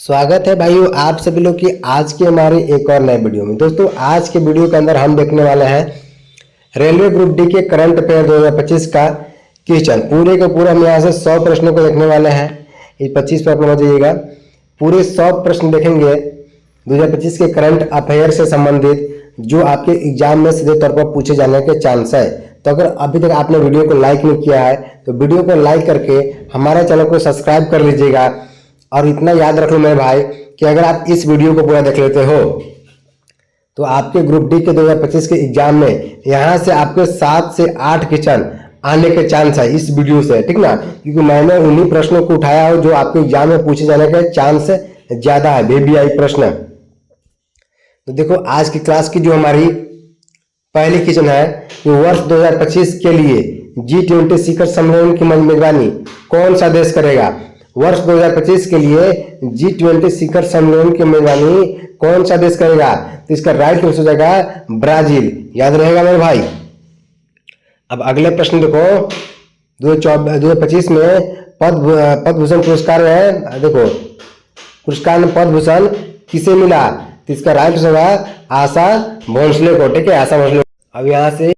स्वागत है भाइयों आप सभी लोग की आज की हमारी एक और नए वीडियो में। दोस्तों आज के वीडियो के अंदर हम देखने वाले हैं रेलवे ग्रुप डी के करंट अफेयर 2025 का क्वेश्चन। पूरे का पूरा हम यहाँ से 100 प्रश्नों को देखने वाले हैं। ये 25 पर अपना जाइएगा, पूरे 100 प्रश्न देखेंगे 2025 के करंट अफेयर से संबंधित जो आपके एग्जाम में सीधे तौर पर पूछे जाने के चांस है। तो अगर अभी तक आपने वीडियो को लाइक नहीं किया है तो वीडियो को लाइक करके हमारे चैनल को सब्सक्राइब कर लीजिएगा। और इतना याद रख लो मेरे भाई कि अगर आप इस वीडियो को पूरा देख लेते हो तो आपके ग्रुप डी के 2025 के एग्जाम में यहाँ से आपके 7 से 8 क्वेश्चन आने के चांस है इस वीडियो से, ठीक ना। क्योंकि मैंने उन्हीं प्रश्नों को उठाया हो जो आपके एग्जाम में पूछे जाने के चांस ज्यादा है, VVI प्रश्न। तो देखो आज की क्लास की जो हमारी पहली क्वेश्चन है कि वर्ष 2025 के लिए G20 शिखर सम्मेलन की मेजबानी कौन सा देश करेगा। वर्ष 2025 के लिए G20 शिखर सम्मेलन की मेजबानी कौन सा देश करेगा। तो इसका राइट आंसर हो जाएगा ब्राजील। याद रहेगा मेरे भाई। अब अगले प्रश्न देखो 2025 में पद्म भूषण पुरस्कार है। देखो पुरस्कार में पद्म भूषण किसे मिला। तो इसका राइट आंसर होगा आशा भोसले को, ठीक है, आशा भोसले। अब यहाँ से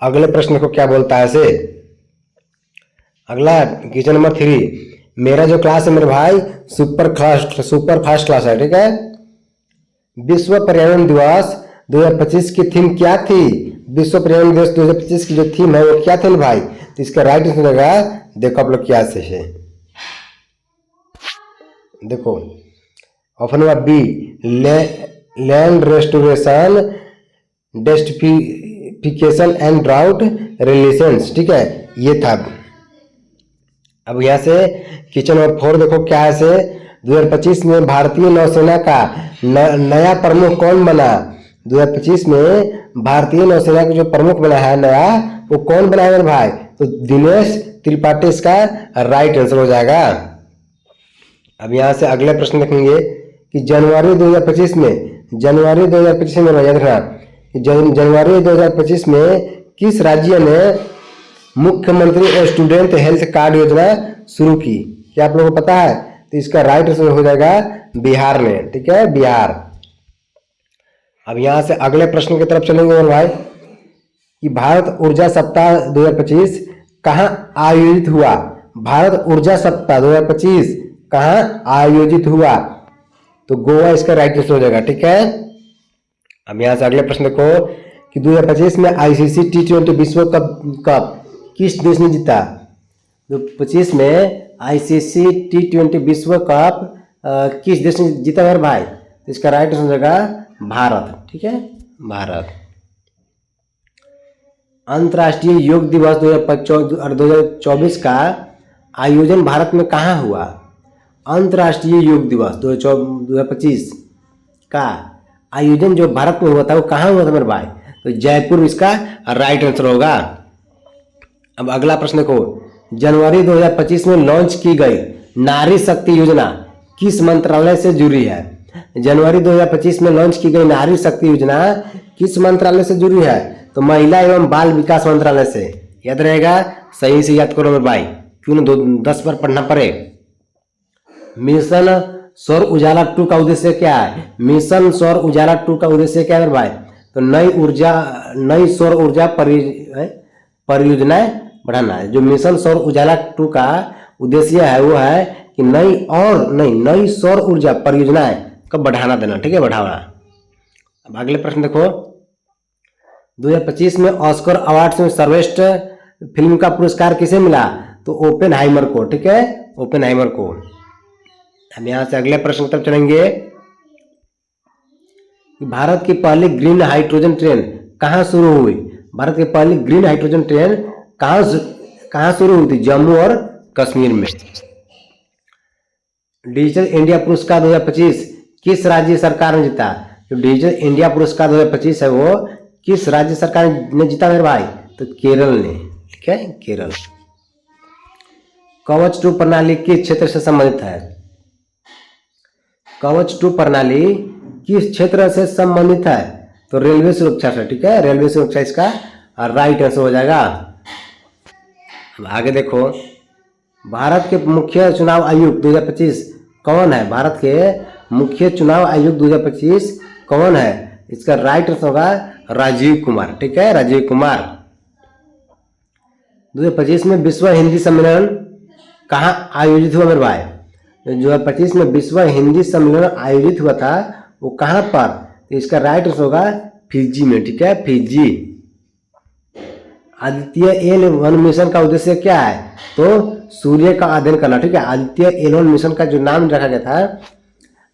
अगले प्रश्न को क्या बोलता है से अगला क्वेश्चन नंबर 3। मेरा जो क्लास है मेरे भाई सुपर फास्ट क्लास है, ठीक है। विश्व पर्यावरण दिवस 2025 की थीम क्या थी। विश्व पर्यावरण दिवस 2025 की जो थीम है वो क्या थी भाई। तो इसका राइट आंसर होगा, देखो आप लोग क्या से है। देखो option number B land restoration desertification and drought relations, ठीक है, ये था। अब यहाँ से क्वेश्चन नंबर 4 देखो क्या है से 2025 में भारतीय नौसेना का नया प्रमुख कौन बना। 2025 में भारतीय नौसेना का जो प्रमुख बना है नया वो कौन बना है मेरे भाई। तो दिनेश त्रिपाठी इसका राइट आंसर हो जाएगा। अब यहाँ से अगले प्रश्न देखेंगे कि जनवरी 2025 में याद रखना कि जनवरी 2025 में किस राज्य ने मुख्यमंत्री स्टूडेंट हेल्थ कार्ड योजना शुरू की। क्या आप लोगों को पता है। तो इसका राइट आंसर हो जाएगा बिहार ने, ठीक है, बिहार। अब यहां से अगले प्रश्न की तरफ चलेंगे मेरे भाई कि भारत ऊर्जा सप्ताह 2025 कहां आयोजित हुआ। भारत ऊर्जा सप्ताह 2025 कहां आयोजित हुआ। तो गोवा इसका राइट आंसर हो जाएगा, ठीक है। अब यहां से अगले प्रश्न देखो कि 2025 में ICC T20 विश्व कप किस देश ने जीता। 2025 में ICC T20 विश्व कप किस देश ने जीता मेरे भाई। तो इसका राइट आंसर हो जाएगा भारत, ठीक है, भारत। अंतर्राष्ट्रीय योग दिवस 2024 का आयोजन भारत में कहाँ हुआ। अंतर्राष्ट्रीय योग दिवस 2025 का आयोजन जो भारत में हुआ था वो कहाँ हुआ था मेरे भाई। तो जयपुर इसका राइट आंसर होगा। अब अगला प्रश्न देखो जनवरी 2025 में लॉन्च की गई नारी शक्ति योजना किस मंत्रालय से जुड़ी है। जनवरी 2025 में लॉन्च की गई नारी शक्ति योजना किस मंत्रालय से जुड़ी है। तो महिला एवं बाल विकास मंत्रालय से। याद रहेगा, सही से याद करो मेरे भाई, क्यों न 10 बार पढ़ना पड़े। मिशन सौर उजाला 2 का उद्देश्य क्या है। मिशन सौर उजाला 2 का उद्देश्य क्या है मेरे भाई। तो नई सौर ऊर्जा परियोजनाएं बढ़ाना है। जो मिशन सौर उजाला 2 का उद्देश्य है वो है कि नई सौर ऊर्जा परियोजनाएं का बढ़ाना देना, ठीक है, बढ़ावा। अब अगले प्रश्न देखो 2025 में ऑस्कर अवार्ड्स में सर्वश्रेष्ठ फिल्म का पुरस्कार किसे मिला। तो ओपेनहाइमर को, ठीक है, ओपेनहाइमर को। हम यहां से अगले प्रश्न की तरफ चलेंगे। भारत की पहली ग्रीन हाइड्रोजन ट्रेन कहां शुरू हुई। भारत की पहली ग्रीन हाइड्रोजन ट्रेन कहां शुरू हुई थी। जम्मू और कश्मीर में। डिजिटल इंडिया पुरस्कार 2025 किस राज्य सरकार ने जीता। जो डिजिटल इंडिया पुरस्कार 2025 है वो किस राज्य सरकार ने जीता मेरे भाई। तो केरल ने, ठीक है, केरल। कवच 2 प्रणाली किस क्षेत्र से संबंधित है। कवच 2 प्रणाली किस क्षेत्र से संबंधित है। तो रेलवे सुरक्षा से, ठीक है, रेलवे सुरक्षा इसका राइट आंसर हो जाएगा। अब आगे देखो भारत के मुख्य चुनाव आयुक्त 2025 कौन है? भारत के मुख्य चुनाव आयुक्त 2025 कौन है? इसका राइट आंसर होगा राजीव कुमार। ठीक है, राजीव कुमार। 2025 में विश्व हिंदी सम्मेलन कहाँ आयोजित हुआ मेरे भाई? 2025 में विश्व हिंदी सम्मेलन आयोजित हुआ था, वो कहाँ पर? तो इसका राइट आंसर होगा फिजी में। ठीक है, फिजी। आदित्य एल-1 मिशन का उद्देश्य क्या है? तो सूर्य का अध्ययन करना। ठीक है, आदित्य एल-1 मिशन का जो नाम रखा गया था,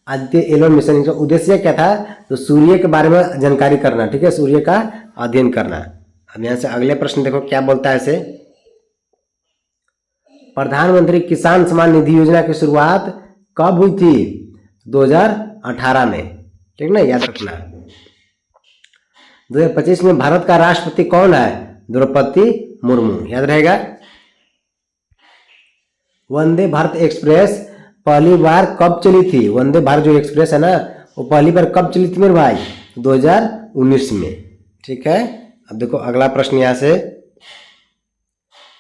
आदित्य एल-1 मिशन का उद्देश्य क्या था? तो सूर्य के बारे में जानकारी करना। ठीक है, सूर्य का अध्ययन करना। अब यहाँ से अगले प्रश्न देखो क्या बोलता है इसे। प्रधानमंत्री किसान सम्मान निधि योजना की शुरुआत कब हुई थी? 2018 में। ठीक ना, याद रखना। 2025 में भारत का राष्ट्रपति कौन है? द्रौपदी मुर्मू। याद रहेगा। वंदे भारत एक्सप्रेस पहली बार कब चली थी? वंदे भारत जो एक्सप्रेस है ना, वो पहली बार कब चली थी मेरे भाई? 2019 में। ठीक है, अब देखो अगला प्रश्न यहाँ से।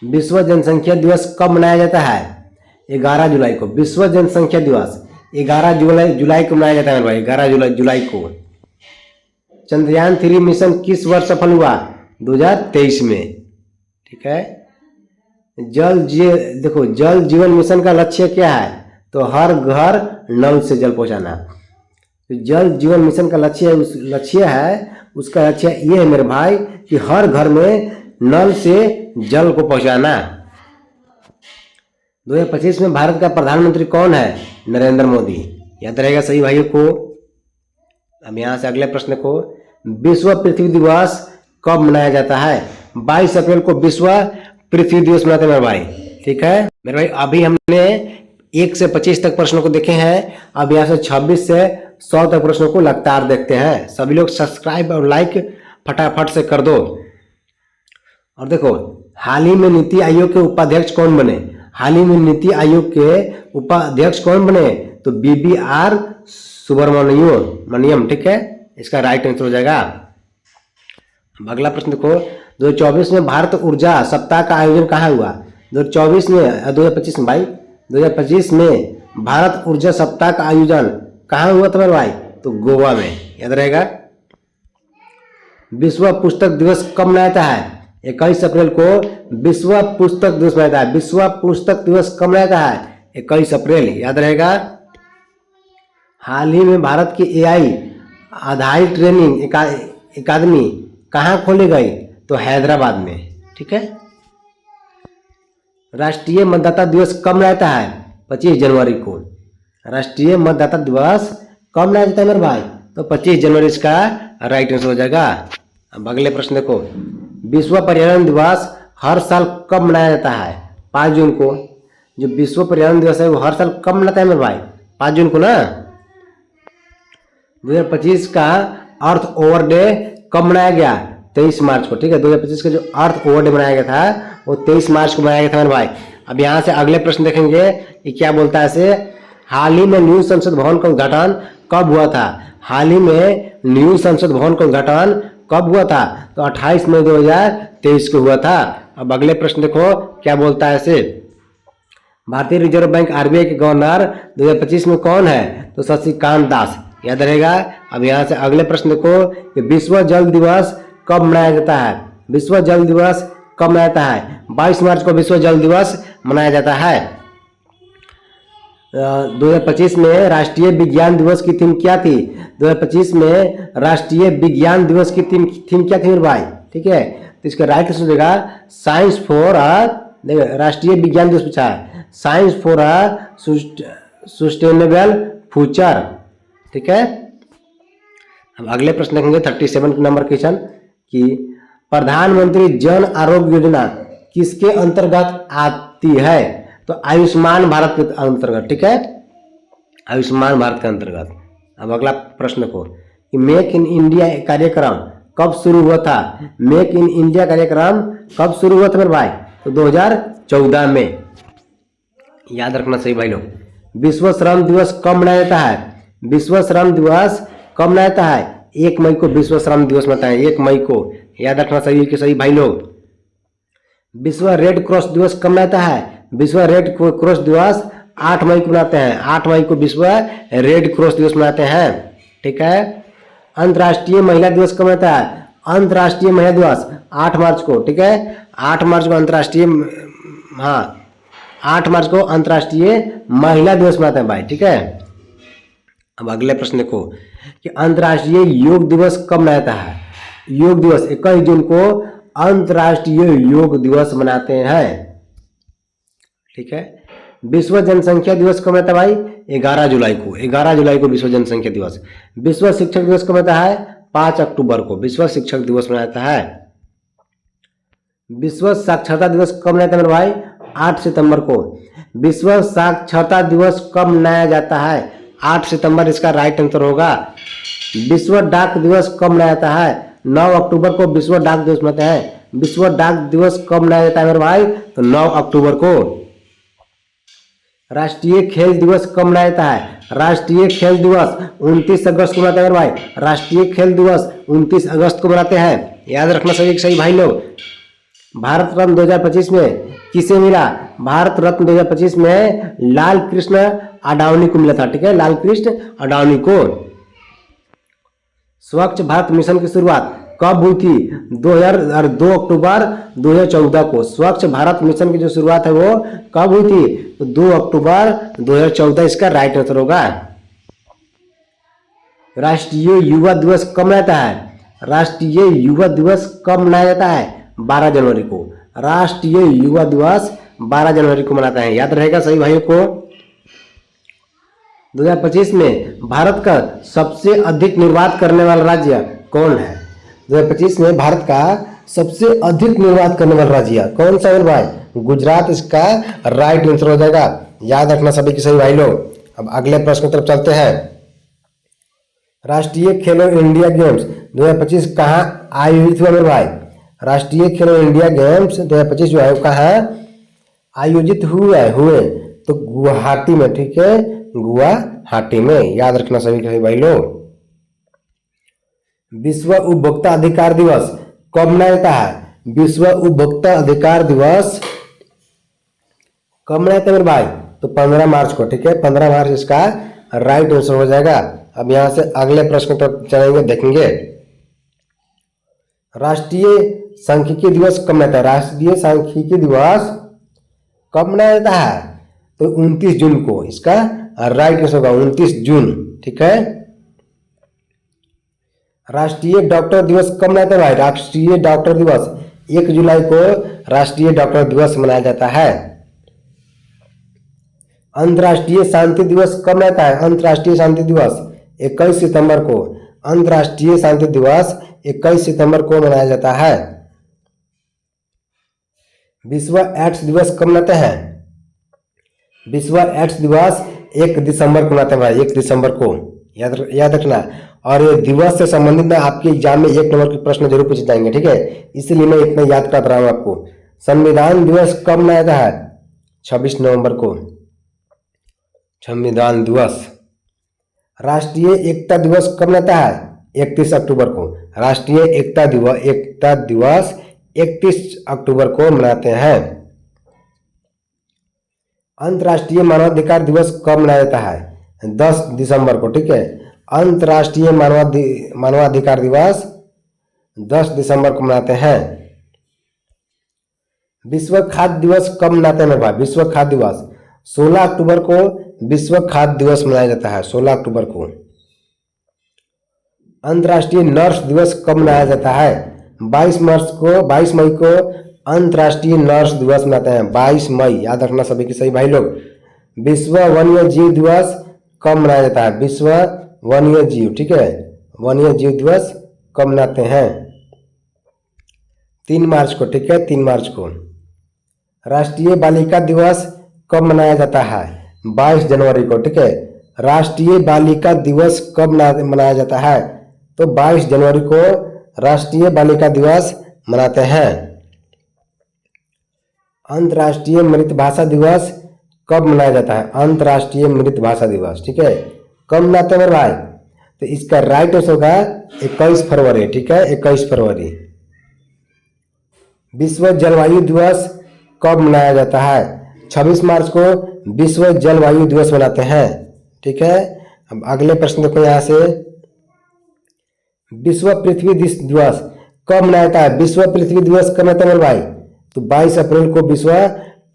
विश्व जनसंख्या दिवस कब मनाया जाता है? 11 जुलाई को। विश्व जनसंख्या दिवस 11 जुलाई को मनाया जाता है मेरे भाई, 11 जुलाई को। चंद्रयान 3 मिशन किस वर्ष सफल हुआ? 2023 में। ठीक है, देखो जल जीवन मिशन का लक्ष्य क्या है? तो हर घर नल से जल पहुंचाना। तो जल जीवन मिशन का लक्ष्य उसका लक्ष्य ये है मेरे भाई कि हर घर में नल से जल को पहुंचाना। 2025 में भारत का प्रधानमंत्री कौन है? नरेंद्र मोदी। याद रहेगा सही भाइयों को। अब यहाँ से अगले प्रश्न को, विश्व पृथ्वी दिवस कब मनाया जाता है? 22 अप्रैल को विश्व पृथ्वी दिवस मनाते हैं मेरे भाई। ठीक है मेरे भाई, अभी हमने 1 से 25 तक प्रश्नों को देखे हैं। अब यहाँ से 26 से 100 तक प्रश्नों को लगातार देखते हैं। सभी लोग सब्सक्राइब और लाइक फटाफट से कर दो। और देखो, हाल ही में नीति आयोग के उपाध्यक्ष कौन बने? हाल ही में नीति आयोग के उपाध्यक्ष कौन बने? तो BBR सुब्रमण्यम। ठीक है, इसका राइट आंसर हो जाएगा। अब अगला प्रश्न देखो, 2024 में भारत ऊर्जा सप्ताह का आयोजन कहाँ हुआ? 2024 में 2025 में भाई, 2025 में भारत ऊर्जा सप्ताह का आयोजन कहाँ हुआ था मेरे भाई? तो गोवा में। याद रहेगा। विश्व पुस्तक दिवस कब मनाया जाता है? 21 अप्रैल को विश्व पुस्तक दिवस मनाया जाता है। विश्व पुस्तक दिवस कब मनाया जाता है? 21 अप्रैल। याद रहेगा। हाल ही में भारत की AI आधारित ट्रेनिंग अकादमी कहाँ खोली गई? तो हैदराबाद में। ठीक है। राष्ट्रीय मतदाता दिवस कब मनाया जाता है? 25 जनवरी को। राष्ट्रीय मतदाता दिवस कब मनाया जाता है मेरे भाई? तो 25 जनवरी इसका राइट आंसर हो जाएगा। अब अगले प्रश्न देखो, विश्व पर्यावरण दिवस हर साल कब मनाया जाता है? 5 जून को। जो विश्व पर्यावरण दिवस है वो हर साल कब मनाता है मेरे भाई? 5 जून को ना। 2025 का अर्थ ओवर डे कब मनाया गया? 23 मार्च को। ठीक है, 2025 का जो अर्थ ओवर डे मनाया गया था वो 23 मार्च को मनाया गया था मेरे भाई। अब यहाँ से अगले प्रश्न देखेंगे कि क्या बोलता है इसे। हाल ही में न्यू संसद भवन का उद्घाटन कब हुआ था? हाल ही में न्यू संसद भवन का उद्घाटन कब हुआ था? तो 28 मई 2023 को हुआ था। अब अगले प्रश्न देखो क्या बोलता है इसे। भारतीय रिजर्व बैंक RBI के गवर्नर 2025 में कौन है? तो शशिकांत दास। याद रहेगा। अब यहाँ से अगले प्रश्न देखो कि विश्व जल दिवस कब मनाया जाता है? विश्व जल दिवस कब मनाया जाता है? 22 मार्च को विश्व जल दिवस मनाया जाता है। 2025 में राष्ट्रीय विज्ञान दिवस की थीम क्या थी? 2025 में राष्ट्रीय विज्ञान दिवस की थीम क्या थी मेरे भाई? ठीक है, तो इसका राइट आंसर देगा साइंस फॉर राष्ट्रीय विज्ञान दिवस पूछा है, साइंस फॉर सस्टेनेबल फ्यूचर। ठीक है। अब अगले प्रश्न देखेंगे 37 नंबर क्वेश्चन कि प्रधानमंत्री जन आरोग्य योजना किसके अंतर्गत आती है? तो आयुष्मान भारत के अंतर्गत। ठीक है, आयुष्मान भारत के अंतर्गत। अब अगला प्रश्न को कि मेक इन इंडिया कार्यक्रम कब शुरू हुआ था? मेक इन इंडिया कार्यक्रम कब शुरू हुआ था मेरे भाई? तो 2014 में। याद रखना सही भाई लोग। विश्व श्रम दिवस कब मनाया जाता है? विश्व श्रम दिवस कब मनाया जाता है? 1 मई को विश्व श्रम दिवस मनाता है, 1 मई को। याद रखना सही कि सही भाई लोग। विश्व रेड क्रॉस दिवस कब मनाया जाता है? विश्व रेड क्रॉस दिवस 8 मई को मनाते हैं, 8 मई को विश्व रेड क्रॉस दिवस मनाते हैं। ठीक है। अंतर्राष्ट्रीय महिला दिवस कब मनाता है? अंतर्राष्ट्रीय महिला दिवस 8 मार्च को। ठीक है, 8 मार्च को अंतर्राष्ट्रीय, हाँ 8 मार्च को अंतर्राष्ट्रीय महिला दिवस मनाते हैं भाई। ठीक है। अब अगले प्रश्न देखो कि अंतर्राष्ट्रीय योग दिवस कब मनाया जाता है? योग दिवस 21 जून को अंतर्राष्ट्रीय योग दिवस मनाते हैं। ठीक है। विश्व जनसंख्या दिवस कब मनाता है भाई? 11 जुलाई को। 11 जुलाई को विश्व जनसंख्या दिवस। विश्व शिक्षक दिवस कब मनाता है? 5 अक्टूबर को विश्व शिक्षक दिवस मनाता है। विश्व साक्षरता दिवस कब मनाता है मेरे भाई? 8 सितंबर को। विश्व साक्षरता दिवस कब मनाया जाता है? 8 सितंबर इसका राइट आंसर होगा। विश्व डाक दिवस कब मनाया जाता है? 9 अक्टूबर को विश्व डाक दिवस मनाते हैं। विश्व डाक दिवस कब मनाया जाता है मेरे भाई? तो 9 अक्टूबर को। राष्ट्रीय खेल दिवस कब मनाया जाता है? राष्ट्रीय खेल दिवस 29 अगस्त को मनाते हैं मेरे भाई। राष्ट्रीय खेल दिवस 29 अगस्त को मनाते हैं। याद रखना सही भाई लोग। भारत रत्न 2025 में किसे मिला? भारत रत्न 2025 में लाल कृष्ण अडवाणी को मिला था। ठीक है, लाल कृष्ण अडवाणी को। स्वच्छ भारत मिशन की शुरुआत कब हुई थी? 2 अक्टूबर 2014 को। स्वच्छ भारत मिशन की जो शुरुआत है वो कब हुई थी? तो 2 अक्टूबर 2014 इसका राइट आंसर होगा। राष्ट्रीय युवा दिवस कब मनाया जाता है? राष्ट्रीय युवा दिवस कब मनाया जाता है? 12 जनवरी को। राष्ट्रीय युवा दिवस 12 जनवरी को मनाते हैं। याद रहेगा सही भाइयों को। 2025 में भारत का सबसे अधिक निर्वात करने वाला राज्य कौन है? 2025 में भारत का सबसे अधिक निर्वात करने वाला राज्य कौन सा है भाई? गुजरात इसका राइट आंसर हो जाएगा। याद रखना सभी के सही भाई लोग। अब अगले प्रश्न की तरफ चलते हैं। राष्ट्रीय खेलो इंडिया गेम्स 2025 कहाँ आयोजित हुआ मेरे भाई? राष्ट्रीय खेलो इंडिया गेम्स 2025 जो है कहाँ आयोजित हुए? तो गुवाहाटी में। ठीक है, गुवाहाटी में। याद रखना सभी भाई लोग। विश्व उपभोक्ता अधिकार दिवस कब मनाया जाता है? विश्व उपभोक्ता अधिकार दिवस कब मनाया जाता है मेरे भाई? तो 15 मार्च को। ठीक है, 15 मार्च इसका राइट आंसर हो जाएगा। अब यहां से अगले प्रश्न तक चलेंगे, देखेंगे। राष्ट्रीय सांख्यिकी दिवस कब मनाया जाता है? राष्ट्रीय सांख्यिकी दिवस कब मनाया जाता है? तो 29 जून को इसका राइट आंसर होगा, 29 जून। ठीक है। राष्ट्रीय डॉक्टर दिवस कब मनाया जाता है भाई? राष्ट्रीय डॉक्टर दिवस 1 जुलाई को राष्ट्रीय डॉक्टर दिवस मनाया जाता है। अंतर्राष्ट्रीय शांति दिवस कब मनाया जाता है? अंतर्राष्ट्रीय शांति दिवस 21 सितंबर को। अंतर्राष्ट्रीय शांति दिवस 21 सितंबर को मनाया जाता है। विश्व एड्स दिवस कब मनाते हैं? विश्व एड्स दिवस 1 दिसंबर को मनाते हैं भाई, 1 दिसंबर को। याद रखना। और ये दिवस से संबंधित ना आपके एग्जाम में 1 नंबर के प्रश्न जरूर पूछे जाएंगे। ठीक है, इसीलिए मैं इतना याद कर रहा हूँ आपको। संविधान दिवस कब मनाया जाता है? 26 नवंबर को संविधान दिवस। राष्ट्रीय एकता दिवस कब मनाता है? 31 अक्टूबर को। राष्ट्रीय एकता दिवस 31 अक्टूबर को मनाते हैं। अंतर्राष्ट्रीय मानवाधिकार दिवस कब मनाया जाता है? 10 दिसंबर को। ठीक है, अंतर्राष्ट्रीय मानवाधिकार दिवस 10 दिसंबर को मनाते हैं। विश्व खाद्य दिवस कब मनाते हैं भाई? विश्व खाद्य दिवस 16 अक्टूबर को विश्व खाद्य दिवस मनाया जाता है, 16 अक्टूबर को। अंतर्राष्ट्रीय नर्स दिवस कब मनाया जाता है? 22 मई को अंतर्राष्ट्रीय नर्स दिवस मनाते हैं, 22 मई। याद रखना सभी के सही भाई लोग। विश्व वन्य जीव दिवस कब मनाया जाता है? विश्व वन्य जीव। ठीक है, वन्य जीव दिवस कब मनाते हैं? 3 मार्च को। ठीक है, 3 मार्च को। राष्ट्रीय बालिका दिवस कब मनाया जाता है? 22 जनवरी को। ठीक है, राष्ट्रीय बालिका दिवस कब मनाया जाता है? तो 22 जनवरी को राष्ट्रीय बालिका दिवस मनाते हैं। अंतर्राष्ट्रीय मृत भाषा दिवस कब मनाया जाता है? अंतर्राष्ट्रीय मृत भाषा दिवस। ठीक है, कब मनाते हैं भाई? तो इसका राइट आंसर होगा 21 फरवरी। ठीक है, 21 फरवरी। विश्व जलवायु दिवस कब मनाया जाता है? 26 मार्च को विश्व जलवायु दिवस मनाते हैं। ठीक है, अब अगले प्रश्न देखो यहाँ से, विश्व पृथ्वी दिवस कब मनाया जाता है? विश्व पृथ्वी दिवस कब मनाते हैं भाई? तो 22 अप्रैल को विश्व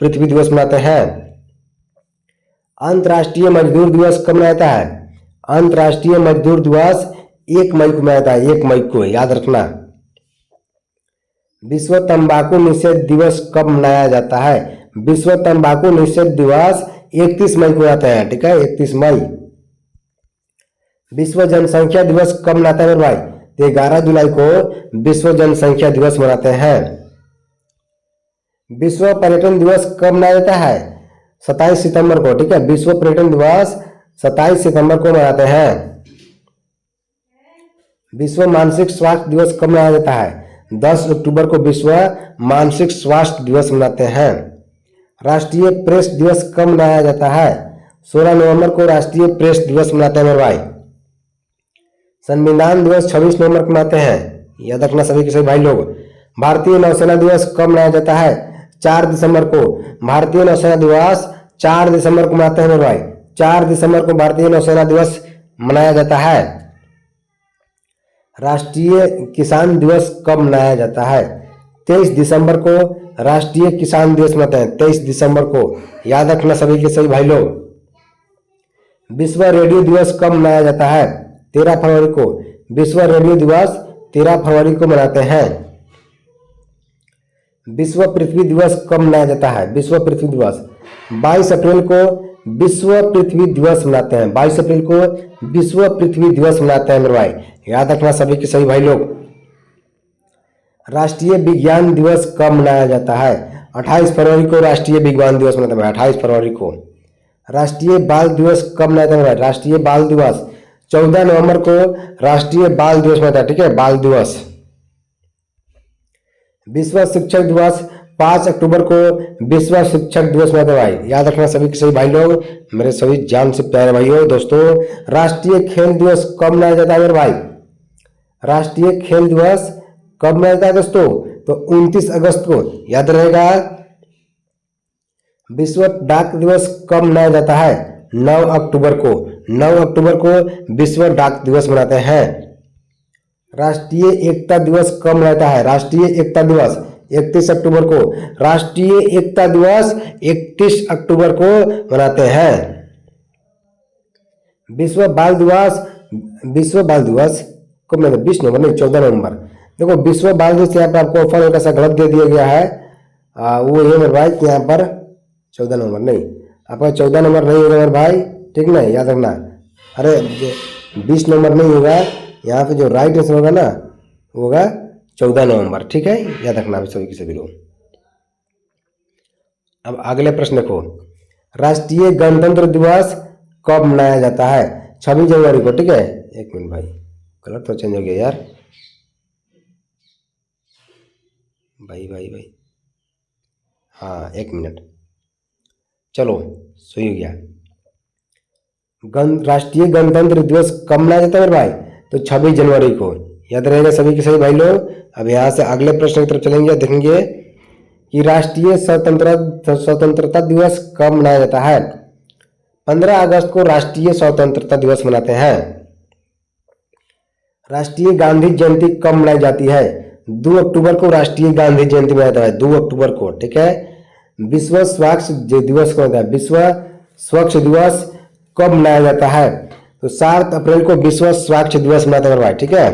पृथ्वी दिवस मनाते हैं। अंतर्राष्ट्रीय मजदूर दिवस कब मनाया जाता है? अंतर्राष्ट्रीय मजदूर दिवस 1 मई को मनाया जाता है, 1 मई को, याद रखना। विश्व तंबाकू निषेध दिवस कब मनाया जाता है? विश्व तंबाकू निषेध दिवस 31 मई को आता है। ठीक है, 31 मई। विश्व जनसंख्या दिवस कब मनाते हैं भाई? तो 11 जुलाई को विश्व जनसंख्या दिवस मनाते हैं। विश्व पर्यटन दिवस कब मनाया जाता है? 27 सितंबर को। ठीक है, विश्व पर्यटन दिवस 27 सितंबर को मनाते हैं। विश्व मानसिक स्वास्थ्य दिवस कब मनाया जाता है? 10 अक्टूबर को विश्व मानसिक स्वास्थ्य दिवस मनाते हैं। राष्ट्रीय प्रेस दिवस कब मनाया जाता है? 16 नवंबर को राष्ट्रीय प्रेस दिवस मनाते हैं मेरे भाई। संविधान दिवस 26 नवंबर को मनाते हैं, याद रखना सभी के सभी भाई लोग। भारतीय नौसेना दिवस कब मनाया जाता है? 4 दिसंबर को। भारतीय नौसेना दिवस 4 दिसंबर को मनाते हैं मेरे भाई। 4 दिसंबर को भारतीय नौसेना दिवस मनाया जाता है। राष्ट्रीय किसान दिवस कब मनाया जाता है? 23 दिसंबर को राष्ट्रीय किसान दिवस मनाते हैं, 23 दिसंबर को, याद रखना सभी के सभी भाई लोग। विश्व रेडियो दिवस कब मनाया जाता है? 13 फरवरी को। विश्व रेडियो दिवस 13 फरवरी को मनाते हैं। विश्व पृथ्वी दिवस कब मनाया जाता है? विश्व पृथ्वी दिवस 22 अप्रैल को विश्व पृथ्वी दिवस मनाते हैं। 22 अप्रैल को विश्व पृथ्वी दिवस मनाते हैं मेरे भाई, याद रखना सभी के सभी भाई लोग। राष्ट्रीय विज्ञान दिवस कब मनाया जाता है? 28 फरवरी को राष्ट्रीय विज्ञान दिवस मनाते हैं, 28 फरवरी को। राष्ट्रीय बाल दिवस कब मनाया जाता है? राष्ट्रीय बाल दिवस 14 नवंबर को राष्ट्रीय बाल दिवस मनाता है। ठीक है, बाल दिवस। विश्व शिक्षक दिवस 5 अक्टूबर को विश्व शिक्षक दिवस मनाते हैं भाई, याद रखना सभी के सभी भाई लोग, मेरे सभी जान से प्यारे भाइयों दोस्तों। राष्ट्रीय खेल दिवस कब मनाया जाता है मेरे भाई? राष्ट्रीय खेल दिवस कब मनाया जाता है दोस्तों? तो 29 अगस्त को, याद रहेगा। विश्व डाक दिवस कब मनाया जाता है? 9 अक्टूबर को। 9 अक्टूबर को विश्व डाक दिवस मनाते हैं। राष्ट्रीय एकता दिवस कब मनाया जाता है? राष्ट्रीय एकता दिवस 31 अक्टूबर को। राष्ट्रीय एकता दिवस 31 अक्टूबर को मनाते हैं। विश्व बाल दिवस कब मनाते हैं? 20 नवंबर नहीं, 14 नवंबर। देखो, विश्व बाल दिवस यहाँ पर आपको ऑफर हल्का सा गलत दे दिया गया है। वो ये मेरे भाई कि यहाँ पर 14 नवंबर नहीं, आपका 14 नंबर नहीं होगा मेरे भाई, ठीक ना, याद रखना। अरे 20 नंबर नहीं होगा, यहाँ पे जो राइट आंसर होगा ना होगा 14 नवंबर। ठीक है, याद रखना सभी के सभी लोग। अब अगले प्रश्न देखो, राष्ट्रीय गणतंत्र दिवस कब मनाया जाता है? 26 जनवरी को। ठीक है, एक मिनट भाई, कलर तो चेंज हो गया यार, भाई हाँ, एक मिनट, चलो सही हो गया। राष्ट्रीय गणतंत्र दिवस कब मनाया जाता है भाई? तो 26 जनवरी को, याद रहेगा सभी के सभी भाई लोग। अब यहाँ से अगले प्रश्न की तरफ चलेंगे, देखेंगे कि राष्ट्रीय स्वतंत्रता दिवस कब मनाया जाता है? 15 अगस्त को राष्ट्रीय स्वतंत्रता दिवस मनाते हैं। राष्ट्रीय गांधी जयंती कब मनाई जाती है? 2 अक्टूबर को राष्ट्रीय गांधी जयंती मनाया जाता है, 2 अक्टूबर को। ठीक है, विश्व स्वच्छ दिवस कब होता है? विश्व स्वच्छ दिवस कब मनाया जाता है? तो 7 अप्रैल को विश्व स्वच्छ दिवस मनाते हैं भाई। ठीक है,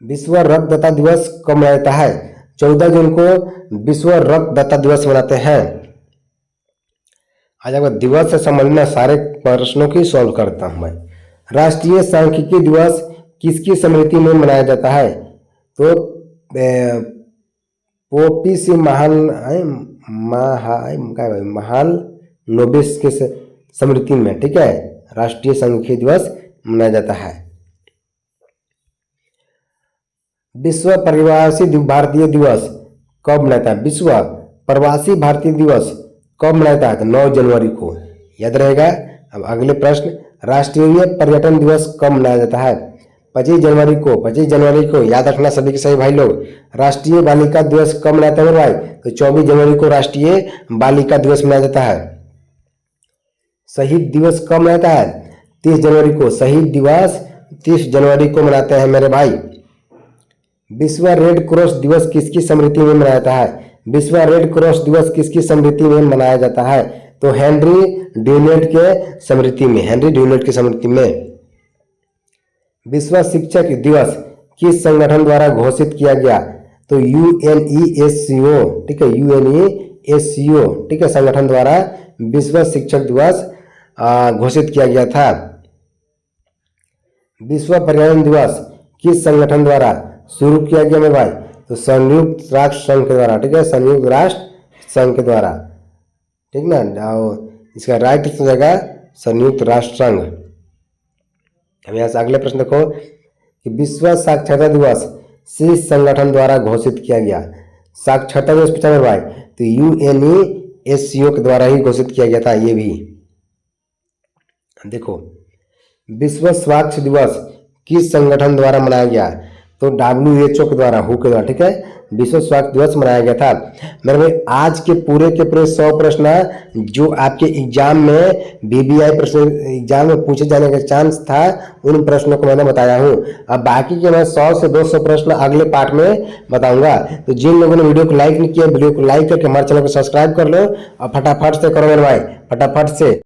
विश्व रक्तदाता दिवस कब मनाया जाता है? 14 जून को विश्व रक्तदाता दिवस मनाते हैं। आज आपका दिवस से संबंधित सारे प्रश्नों की सॉल्व करता हूं मैं। राष्ट्रीय सांख्यिकी दिवस किसकी स्मृति में मनाया जाता है? तो पोपी से महाल नोबिस के स्मृति में, ठीक है, राष्ट्रीय सांख्यिकी दिवस मनाया जाता है। विश्व प्रवासी भारतीय दिवस कब मनाता है? विश्व प्रवासी भारतीय दिवस कब मनाता है? तो 9 जनवरी को, याद रहेगा। अब अगले प्रश्न, राष्ट्रीय पर्यटन दिवस कब मनाया जाता है? 25 जनवरी को याद रखना सभी के सभी भाई लोग, राष्ट्रीय बालिका दिवस कब मनाते हैं मेरे भाई? तो 24 जनवरी को राष्ट्रीय बालिका दिवस मनाया जाता है। शहीद दिवस कब मनाता है? 30 जनवरी को। शहीद दिवस 30 जनवरी को मनाते हैं मेरे भाई। विश्व रेड क्रॉस दिवस किसकी स्मृति में मनाया जाता है? विश्व रेड क्रॉस दिवस किसकी स्मृति में मनाया जाता है? तो हेनरी ड्यूनेट के स्मृति में, हेनरी ड्यूनेट की स्मृति में। विश्व शिक्षक दिवस किस संगठन द्वारा घोषित किया गया? तो यूएनईएससीओ, ठीक है, यूएनईएससीओ, ठीक है, संगठन द्वारा विश्व शिक्षक दिवस घोषित किया गया था। विश्व पर्यावरण दिवस किस संगठन द्वारा शुरू किया गया मेरे भाई? तो संयुक्त राष्ट्र संघ के द्वारा, ठीक है, संयुक्त राष्ट्र संघ के द्वारा, ठीक ना, इसका राइट हो जाएगा संयुक्त राष्ट्र संघ। अब यहाँ से अगले प्रश्न देखो कि विश्व साक्षरता दिवस किस संगठन द्वारा घोषित किया गया? साक्षरता दिवस पूछा मेरे भाई, तो यूएनईएससीओ के द्वारा ही घोषित किया गया था। ये भी देखो, विश्व स्वास्थ्य दिवस किस संगठन द्वारा मनाया गया? तो WHO के द्वारा, WHO के द्वारा, ठीक है, विश्व स्वास्थ्य दिवस मनाया गया था। मेरे भाई आज के पूरे 100 प्रश्न जो आपके एग्जाम में BBI प्रश्न एग्जाम में पूछे जाने का चांस था, उन प्रश्नों को मैंने बताया हूँ। अब बाकी के मैं 100 से 200 प्रश्न अगले पार्ट में बताऊंगा। तो जिन लोगों ने वीडियो को लाइक नहीं किया, वीडियो को लाइक करके हमारे चैनल को सब्सक्राइब कर लो और फटाफट से करो मेरे भाई, फटाफट से।